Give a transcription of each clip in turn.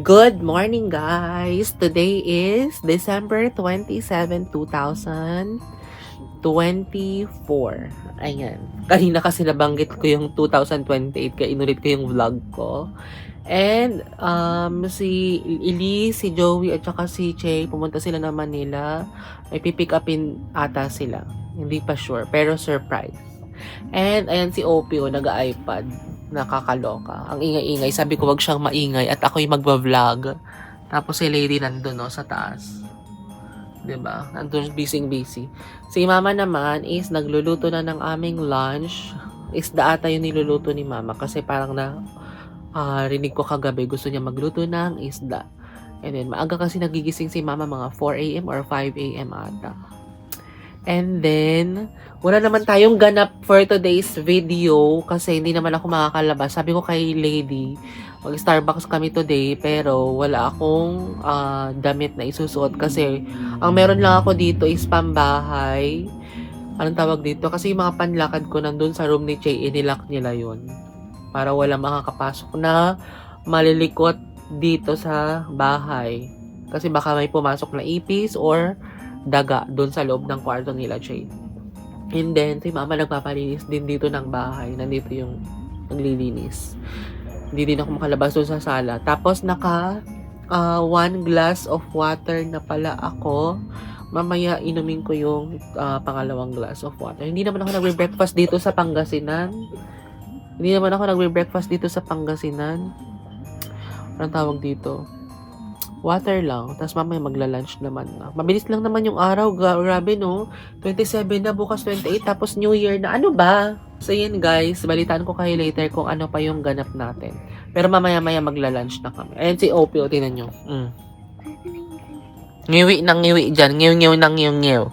Good morning, guys! Today is December 27, 2024. Ayan. Kanina kasi nabanggit ko yung 2028 kaya inulit ko yung vlog ko. And si Elise, si Joey at saka si Che pumunta sila ng Manila. May pipick upin ata sila. Hindi pa sure, pero surprise. And ayan si Opio, nag-iPad. Nakakaloka. Ang ingay-ingay. Sabi ko wag siyang maingay at ako'y magba-vlog. Tapos si Lady nandun no, sa taas. 'Di ba? Nandun busy. Si Mama naman is nagluluto na ng aming lunch. Isda ata yung niluluto ni Mama kasi parang rinig ko kagabi gusto niya magluto ng isda. And then maaga kasi nagigising si Mama mga 4 a.m. or 5 a.m. ata. And then, wala naman tayong ganap for today's video kasi hindi naman ako makakalabas. Sabi ko kay Lady, mag-Starbucks kami today pero wala akong damit na isusuot kasi ang meron lang ako dito is pambahay. Anong tawag dito? Kasi yung mga panlakad ko nandun sa room ni Che, inilock nila yun. Para wala makakapasok na malilikot dito sa bahay. Kasi baka may pumasok na ipis or daga doon sa loob ng kwarto nila, Che. And then, si Mama nagpapalinis din dito ng bahay. Nandito yung naglilinis. Hindi din ako makalabas doon sa sala. Tapos, naka 1 glass of water na pala ako. Mamaya, inumin ko yung pangalawang glass of water. Hindi naman ako nagbe-breakfast dito sa Pangasinan. Anong tawag dito? Water lang. Tapos mamaya magla-lunch naman na. Mabilis lang naman yung araw. Grabe no. 27 na, bukas 28. Tapos New Year na. Ano ba? So yun guys. Balitaan ko kayo later kung ano pa yung ganap natin. Pero mamaya-maya magla-lunch na kami. Ayan si Opio. Tinan nyo. Ngiwi ng ngiwi dyan. Ngiw-ngiw ng ngiw-ngiw.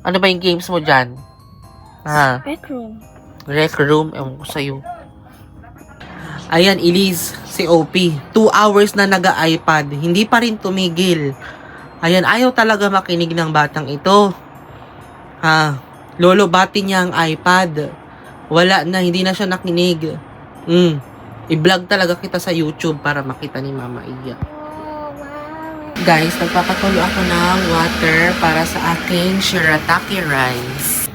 Ano ba yung games mo dyan? Ha? Rec room. Ewan ko sa'yo. Ayan, Elise, si OP. 2 hours na nag-iPad. Hindi pa rin tumigil. Ayan, ayaw talaga makinig ng batang ito. Lolo-bati niya ang iPad. Wala na, hindi na siya nakinig. I-vlog talaga kita sa YouTube para makita ni Mama Iya. Guys, nagpapatulo ako ng water para sa aking shirataki rice.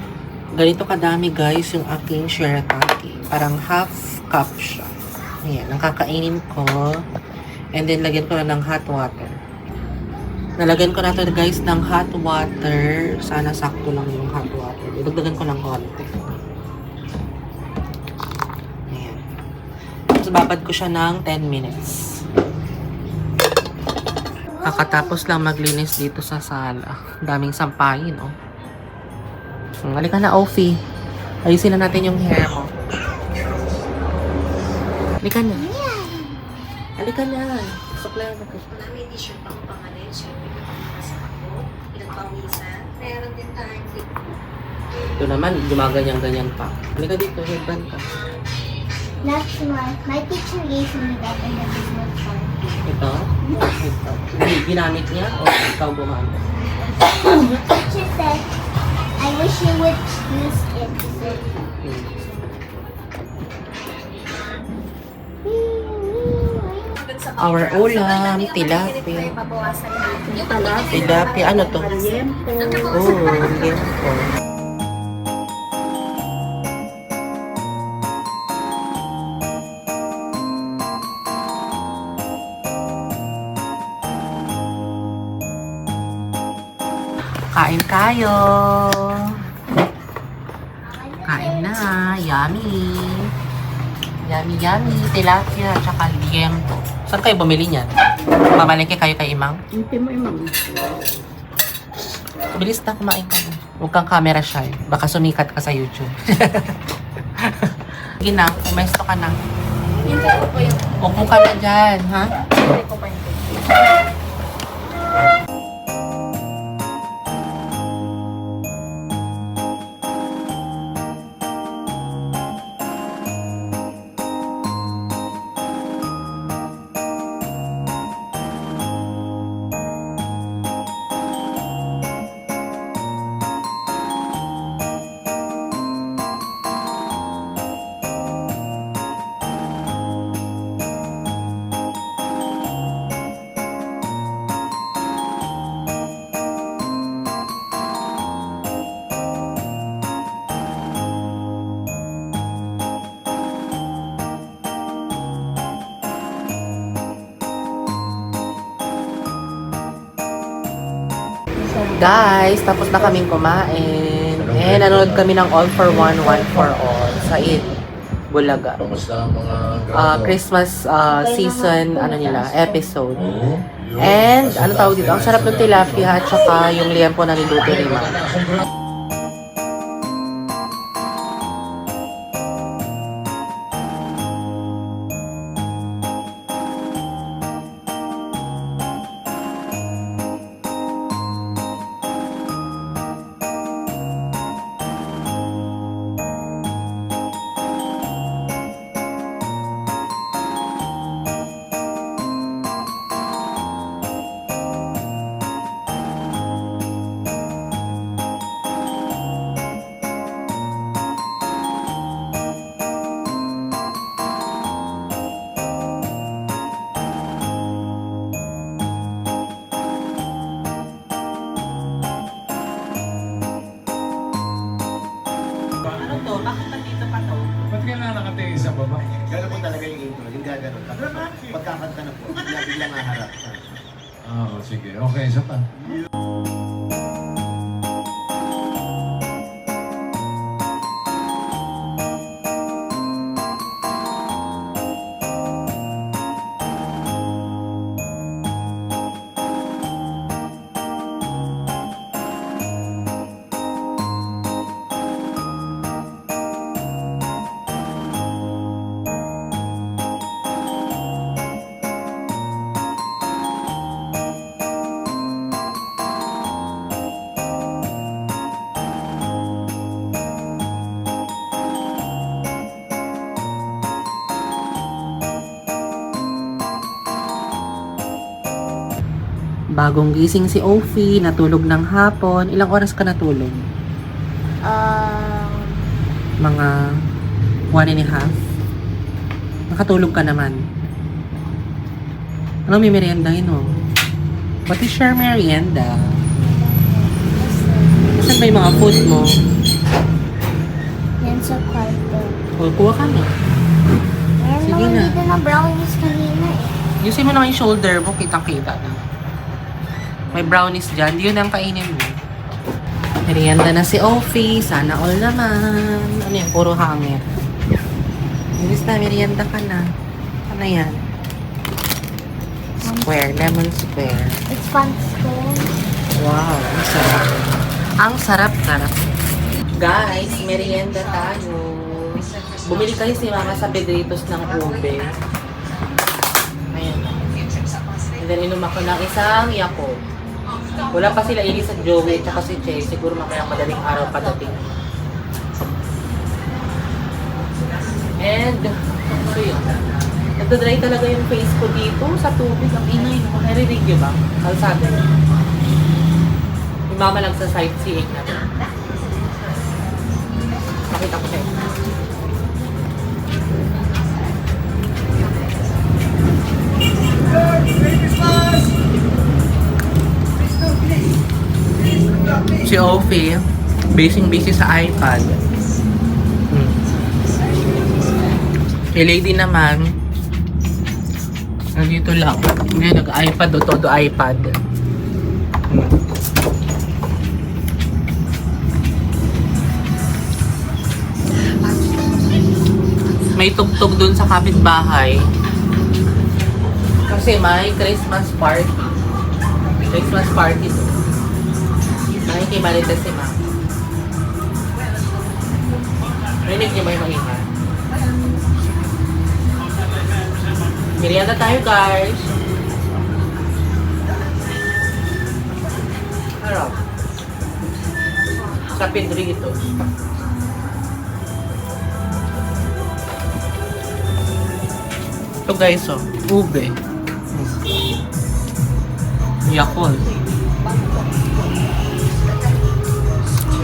Ganito kadami guys yung aking shirataki. Parang half cup siya. Ayan, ang kakainin ko. And then, lagyan ko na ng hot water. Nalagyan ko na to guys ng hot water. Sana sakto lang yung hot water. Idagdagan ko ng konti. Ayan. Tapos, babad ko siya ng 10 minutes. Kakatapos lang maglinis dito sa sala. Daming sampayin, oh. Halika na, Ophie. Ayusin na natin yung hair mo. Halika na. Halika na. Suklayan na ko. May t-shirt pa akong pangalan. Siyempre, nakapasa ako. Pinagpawisan. Meron din tayong Ito naman, gumaganyan-ganyan pa. Halika dito, headband ka. That's my teacher gave me that in the business card. Ito? Ito. Ginamit niya o ikaw gumamit? The teacher said, I wish you would use it. Our ulam, tilapia. Tilapia, ano to? Oh, liempo. Kain tayo. Kain na. Yummy. Yummy. Tilapia, tsaka liempo. Saan kayo bumili niyan? Mamalengke kayo kay Imang? Hindi mo, Imang. Bilis na, kumain ka. Huwag kang camera shy. Baka sumikat ka sa YouTube. Sige na, umesto ka na. Hintay ko po yung... Upo ka na dyan, ha? Hintay ko pa yung... Guys, tapos na kaming kumain. And nanonood kami ng All for One, One for All sa Bulaga. Kamusta ang mga Christmas season, episode. And, ano tawag dito? Ang sarap ng tilapia at saka yung liempo na niluto ni Ma. Ano to? Bakit nandito pa to? Ba't ka na nakatingin sa baba? Gano'n po talaga yung intro, yung gaganon. Tapos pagkakanta na po, biglang haharap. Oo, sige. Okay, isa pa. Bagong gising si Ophie, natulog ng hapon. Ilang oras ka natulog? Mga 1.5. Nakatulog ka naman. Ano may meriendahin mo? What is your merienda? Saan ba yung mga food mo? Yan sa kwarto. O, kuha ka na. Meron Sige naman na. dito na brownies kanina eh. Yusin mo naman yung shoulder mo, kitang-kita na. May brownies dyan, yun ang kainin mo. Merienda na si Ophie, sana all naman. Ano yan, puro hangin. Imbis na, merienda ka na. Ano yan? Square, lemon square. It's fun school. Wow, ang sarap. Ang sarap-sarap. Guys, merienda tayo. Bumili kayo si Mama sa Pedritos ng ube. Ayan. And then inom ako ng isang Yakult. Wala pa sila Elise at Joey at si Che. Siguro makaya madaling araw padating. And, so yun. Nagdadry talaga yung face ko dito sa tubig. Ang ingay mo. Narinig nyo ba? Kalsada yun. Yung mama lang sa sightseeing natin. Pakita ko sa'yo. Si Ophie, busy sa iPad. Si Lady naman, nandito lang. Ngayon, nag-iPad o todo iPad. May tugtog dun sa kapitbahay. Kasi may Christmas party. Christmas party doon. Nakikibalita si Ma. Rinig niyo ba yung maingay? Merienda tayo, guys. Harap. Sa Pedritos. Ito guys, oh. Ube. Yakult.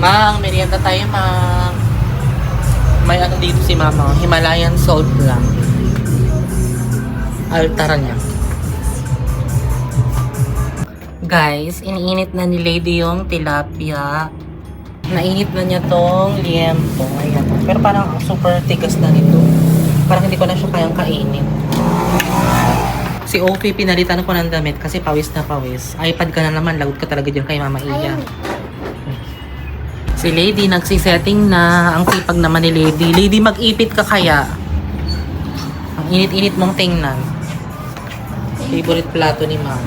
Mang, merienda tayo, Mang. May ano dito si Mama. Himalayan salt lang. Altara niya. Guys, iniinit na ni Lady yung tilapia. Nainit na niya tong liempo. Ayan. Pero parang super tigas na nito. Parang hindi ko na siya kayang kainin. Si Opie, pinalitan ko ng damit kasi pawis na pawis. iPad ka na naman, lagot ka talaga dyan kay Mama Iya. Ayun. Si Lady, nagsisetting na. Ang sipag naman ni Lady. Lady, mag-ipit ka kaya. Ang init-init mong tingnan. Favorite plato ni Mama.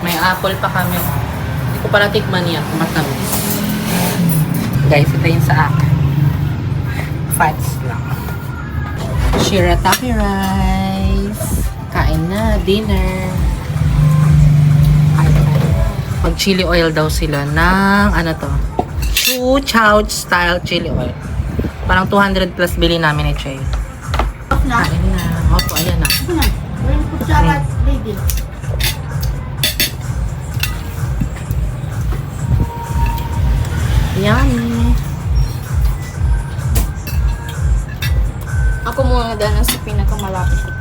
May apple pa kami. Oh. Hindi ko pala tikman yan. Matamis. Guys, ito yun sa akin. Fats lang. Shirataki rice. Kain na. Dinner. Kain na. Pag chili oil daw sila ng ano to? Chu Chow style chili oil. Parang 200 plus bili namin ni Che. Kain na. Opo, ayan na. Yung kutsara, baby. Yummy. Ako muna dahil sa pinakamalapit ko.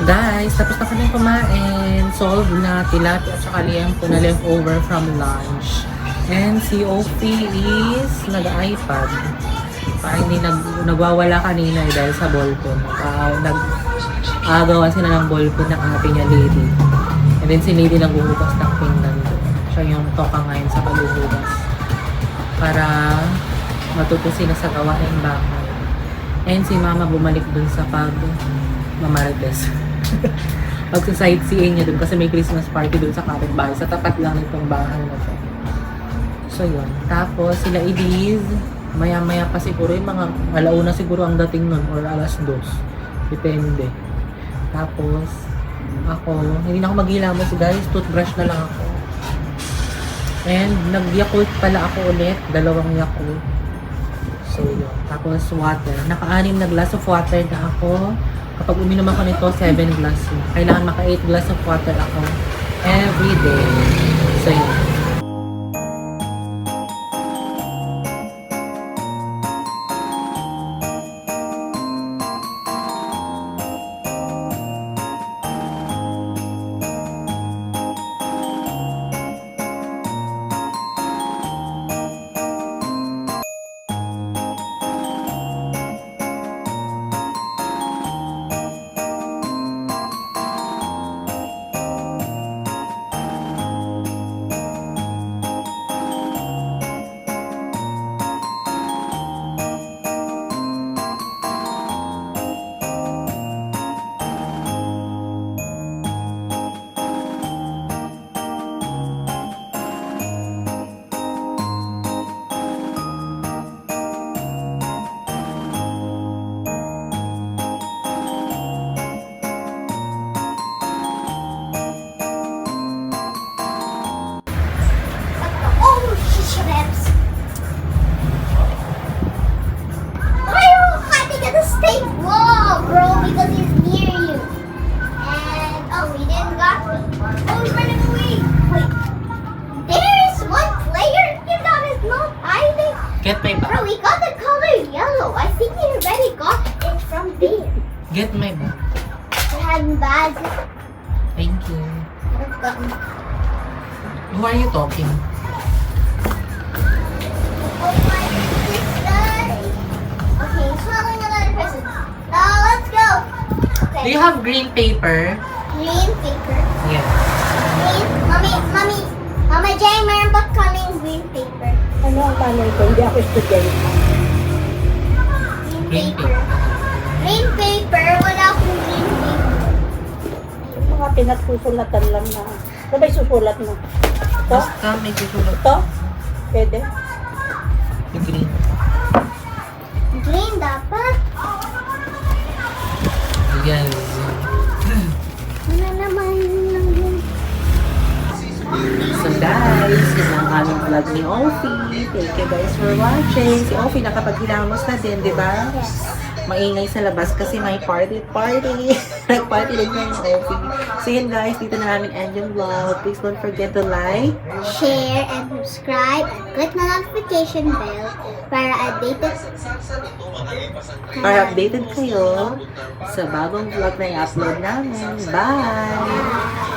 Guys, tapos na kami kumain. Solved na tilapia at saka liempo na leftover from lunch. And si Opie is nag-iPad. Parang hindi nagwawala kanina dahil sa ballpen. Nag-agawan sila ng ballpen ng ate niya, Lady. And then si Lady naghuhugas ng pinggan doon. Siya yung toka ngayon sa paghuhugas. Para matuto sila sa gawain bahay. And si Mama bumalik dun sa mamarites. Magsa-sightseeing niya dun kasi may Christmas party dun sa kapitbahay. Sa tapat lang itong bahay na to. So yun. Tapos sila Eliz, maya-maya pa siguro yung mga alauna siguro ang dating nun or alas 2. Depende. Tapos ako, hindi na ako maghilamos guys. Toothbrush na lang ako. And nag-Yakult pala ako ulit. 2 Yakult. So yun. Tapos water. Naka-6 na glass of water na ako. Kapag uminom ako nito, 7 glass. Kailangan maka 8 glass of water ako every day. So yun. Oh, shrimps. Why are you hiding at the same wall, bro? Because he's near you. And, oh, he didn't got me. Oh, he's running away. Wait. There is one player here that is not hiding. Get my Bro, bag. he got the color yellow. I think he already got it from there. Get my bag. Handbag. Thank you. Who are you talking? Oh my goodness, guys. Okay, smelling another person. Now let's go. Okay. Do you have green paper? Green paper. Yes. Green. Mama Jane, meron ba kaming green paper? Ano ang tanong ko? Hindi ako estudyante. Green paper. Green paper? Wala akong green paper. Mga pinagsusulatan lang na. Sabay susulat mo. Ito? Basta may susulat. Ito? Pwede? Yung green. Green dapat? Yes. Wala naman lang yun. yun na ang aming vlog ni Ophie. Thank you guys for watching. Si Ophie nakapaghilamos na din, di ba? Maingay sa labas kasi may party. Nag-party din kayo ni Ophie. So yun guys, dito na namin end yung vlog. Please don't forget to like, Share and subscribe and click the notification bell para updated kayo sa bagong vlog na i-upload namin. Bye!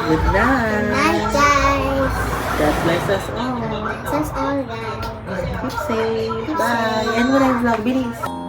Good Night, night! guys. God bless us all. That's all, guys. Keep safe. Bye! And when I vlog, bilis!